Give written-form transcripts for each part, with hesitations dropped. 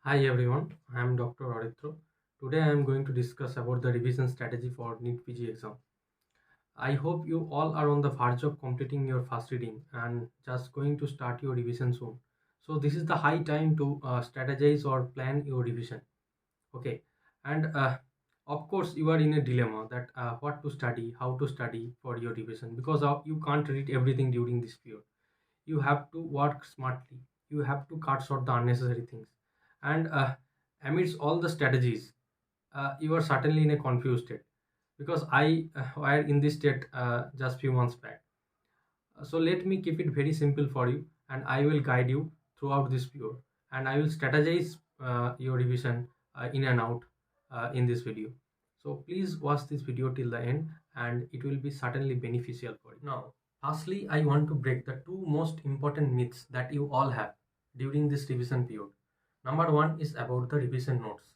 Hi everyone, I am Dr. Aritra. Today I am going to discuss about the revision strategy for NEET PG exam. I hope you all are on the verge of completing your first reading and just going to start your revision soon. So this is the high time to strategize or plan your revision. Okay, and of course you are in a dilemma that what to study, how to study for your revision because you can't read everything during this period. You have to work smartly, you have to cut short the unnecessary things, and amidst all the strategies you are certainly in a confused state because I were in this state just few months back. So let me keep it very simple for you, and I will guide you throughout this period, and I will strategize your revision in and out in this video. So please watch this video till the end, and it will be certainly beneficial for you. Now, firstly, I want to break the two most important myths that you all have during this revision period. Number one is about the revision notes.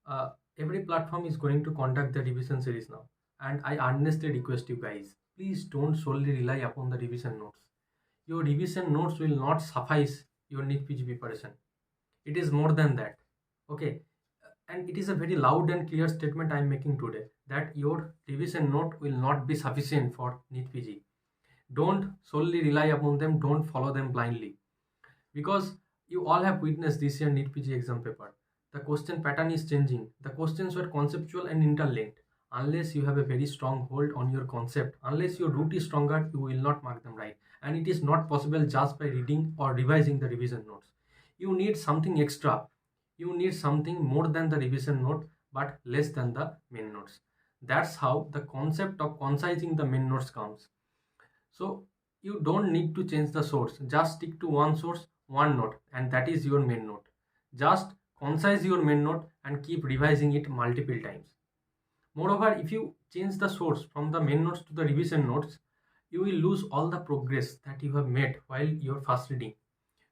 uh, every platform is going to conduct the revision series now, and I earnestly request you guys, please don't solely rely upon the revision notes. Your revision notes will not suffice your NEET PG preparation. It is more than that. Okay. And it is a very loud and clear statement I am making today that your revision note will not be sufficient for NEET PG. Don't solely rely upon them, don't follow them blindly, because you all have witnessed this year NEET PG exam paper. The question pattern is changing. The questions were conceptual and interlinked. Unless you have a very strong hold on your concept, unless your root is stronger, you will not mark them right. And it is not possible just by reading or revising the revision notes. You need something extra. You need something more than the revision note, but less than the main notes. That's how the concept of concising the main notes comes. So you don't need to change the source, just stick to one source, one note, and that is your main note. Just concise your main note and keep revising it multiple times. Moreover, if you change the source from the main notes to the revision notes, you will lose all the progress that you have made while you're first reading.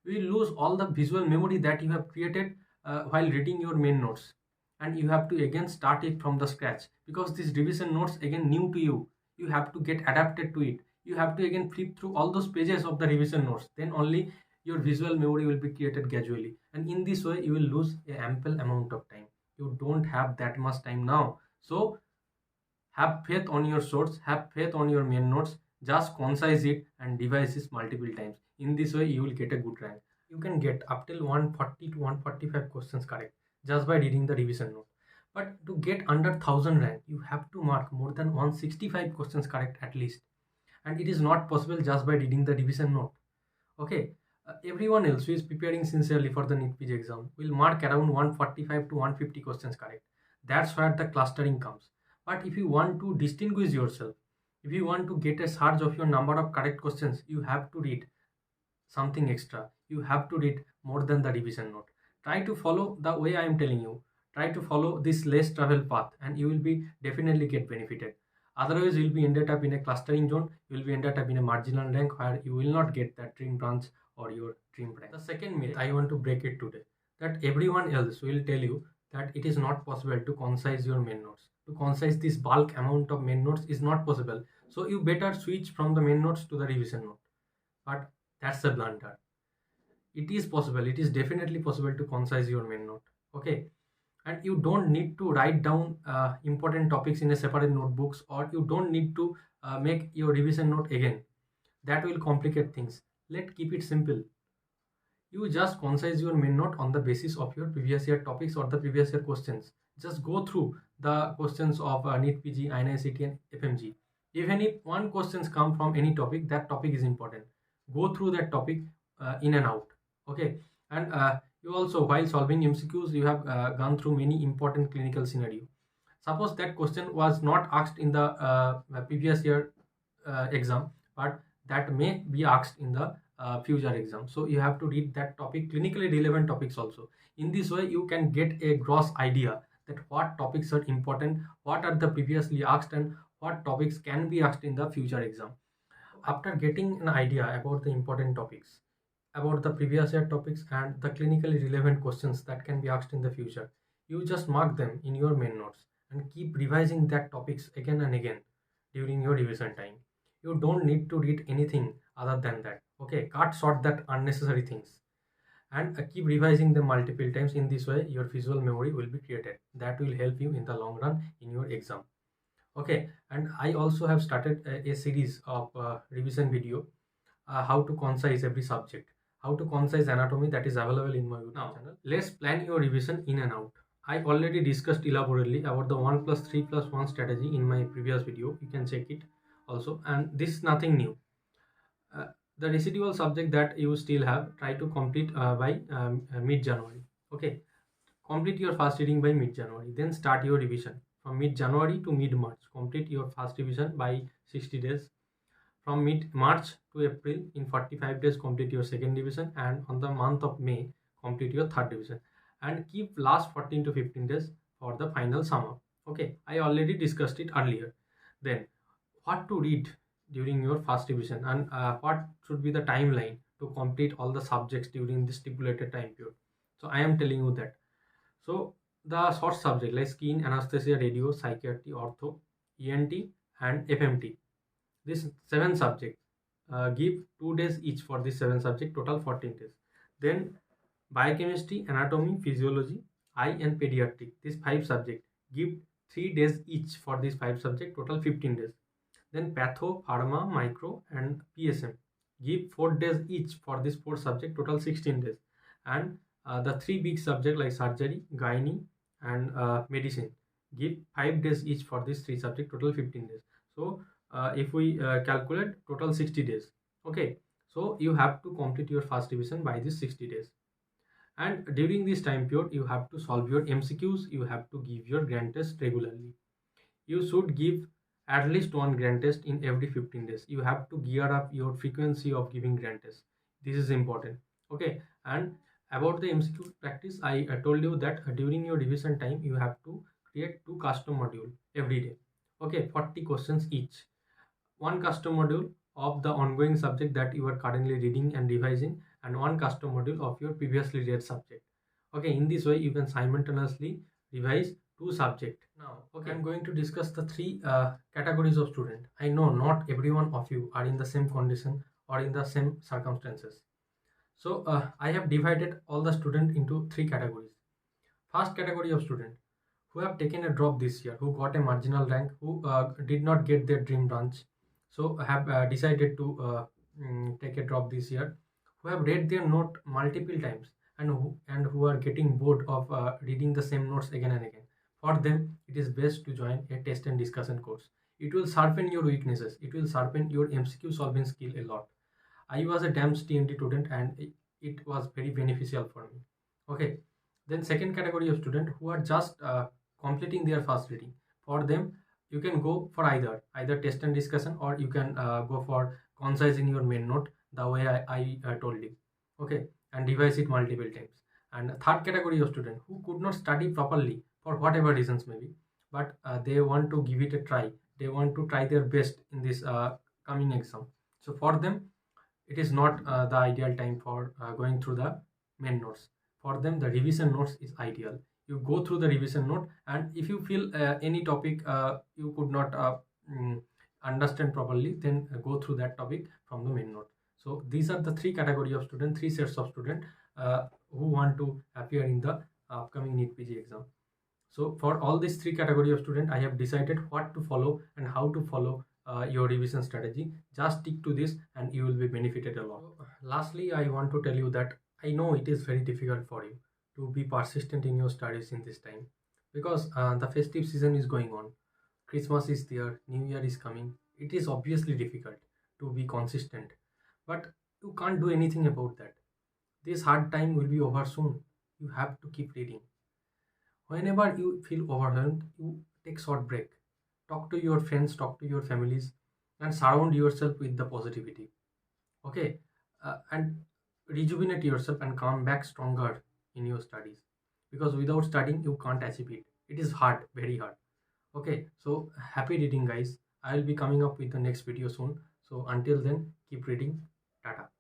You will lose all the visual memory that you have created while reading your main notes, and you have to again start it from the scratch because this revision notes again new to you. You have to get adapted to it. You have to again flip through all those pages of the revision notes, then only your visual memory will be created gradually, and in this way you will lose a ample amount of time. You don't have that much time now, so have faith on your source, have faith on your main notes, just concise it and revise this multiple times. In this way, you will get a good rank. You can get up till 140 to 145 questions correct just by reading the revision note. But to get under 1000 rank, you have to mark more than 165 questions correct at least. And it is not possible just by reading the revision note. Okay. Everyone else who is preparing sincerely for the NEET PG exam will mark around 145 to 150 questions correct. That's where the clustering comes. But if you want to distinguish yourself, if you want to get a surge of your number of correct questions, you have to read something extra. You have to read more than the revision note. Try to follow the way I am telling you. Try to follow this less travel path, and you will be definitely get benefited. Otherwise, you will be ended up in a clustering zone. You will be ended up in a marginal rank where you will not get that dream branch or your dream rank. The second myth I want to break it today, that everyone else will tell you that it is not possible to concise your main notes. To concise this bulk amount of main notes is not possible. So you better switch from the main notes to the revision note. But that's a blunder. It is possible, it is definitely possible to concise your main note. Okay. And you don't need to write down important topics in a separate notebooks, or you don't need to make your revision note again. That will complicate things. Let's keep it simple. You just concise your main note on the basis of your previous year topics or the previous year questions. Just go through the questions of NEET PG, INICET and FMG. If any one questions come from any topic, that topic is important. Go through that topic in and out. Okay. And you also, while solving MCQs, you have gone through many important clinical scenario. Suppose that question was not asked in the previous year exam, but that may be asked in the future exam. So you have to read that topic, clinically relevant topics also. In this way, you can get a gross idea that what topics are important, what are the previously asked, and what topics can be asked in the future exam. After getting an idea about the important topics, about the previous year topics and the clinically relevant questions that can be asked in the future, you just mark them in your main notes and keep revising that topics again and again during your revision time. You don't need to read anything other than that. Okay, cut short that unnecessary things. and keep revising them multiple times. In this way your visual memory will be created. That will help you in the long run in your exam. Okay, and I also have started a series of revision video, how to concise every subject, how to concise anatomy, that is available in my YouTube channel. Let's plan your revision in and out. I already discussed elaborately about the 1 plus 3 plus 1 strategy in my previous video. You can check it also, and this is nothing new. Uh, the residual subject that you still have, try to complete by mid-January. Okay, complete your first reading by mid-January. Then start your revision from mid-January to mid-March. Complete your first revision by 60 days. From mid-March to April, in 45 days, complete your second revision, and on the month of May, complete your third revision. And keep last 14 to 15 days for the final sum up. Okay, I already discussed it earlier. Then, what to read during your first revision, and what should be the timeline to complete all the subjects during the stipulated time period. So, I am telling you that. So, the short subject like skin, anesthesia, radio, psychiatry, ortho, ENT, and FMT, this 7 subjects, give 2 days each for this 7 subject, total 14 days. Then biochemistry, anatomy, physiology, eye, and pediatric, these 5 subjects, give 3 days each for these 5 subjects, total 15 days. Then patho, pharma, micro, and PSM, give 4 days each for this 4 subject, total 16 days. And the 3 big subject like surgery, gynae, and medicine, give 5 days each for this 3 subject, total 15 days. So if we calculate, total 60 days. Okay, so you have to complete your first revision by this 60 days. And during this time period, you have to solve your MCQs, you have to give your grand test regularly. You should give at least one grand test in every 15 days. You have to gear up your frequency of giving grand tests. This is important. Okay, and about the MCQ practice, I told you that during your revision time, you have to create 2 custom module every day. Okay, 40 questions each. One custom module of the ongoing subject that you are currently reading and revising, and one custom module of your previously read subject. Okay, in this way you can simultaneously revise 2 subjects. Now, okay, I'm going to discuss the 3 categories of student. I know not everyone of you are in the same condition or in the same circumstances. So I have divided all the student into 3 categories. First category of student who have taken a drop this year, who got a marginal rank, who did not get their dream branch, so have decided to take a drop this year, who have read their note multiple times, and who are getting bored of reading the same notes again and again. For them, it is best to join a test and discussion course. It will sharpen your weaknesses. It will sharpen your MCQ solving skill a lot. I was a damn TNT student, and it was very beneficial for me. Okay, then second category of student who are just completing their first reading. For them, you can go for either test and discussion, or you can go for concising your main note the way I told you. Okay, and revise it multiple times. And third category of student who could not study properly for whatever reasons maybe, but they want to give it a try. They want to try their best in this coming exam. So for them, it is not the ideal time for going through the main notes. For them, the revision notes is ideal. You go through the revision note, and if you feel any topic you could not understand properly, then go through that topic from the main note. So these are the 3 category of student, 3 sets of student who want to appear in the upcoming NEET PG exam. So for all these 3 category of student, I have decided what to follow and how to follow your revision strategy. Just stick to this and you will be benefited a lot. So, lastly, I want to tell you that I know it is very difficult for you to be persistent in your studies in this time, because the festive season is going on. Christmas is there, New Year is coming. It is obviously difficult to be consistent, but you can't do anything about that. This hard time will be over soon. You have to keep reading. Whenever you feel overwhelmed, you take short break. Talk to your friends, talk to your families, and surround yourself with the positivity. Okay, and rejuvenate yourself and come back stronger in your studies. Because without studying, you can't achieve it. It is hard, very hard. Okay, so happy reading, guys. I will be coming up with the next video soon. So until then, keep reading. Tata.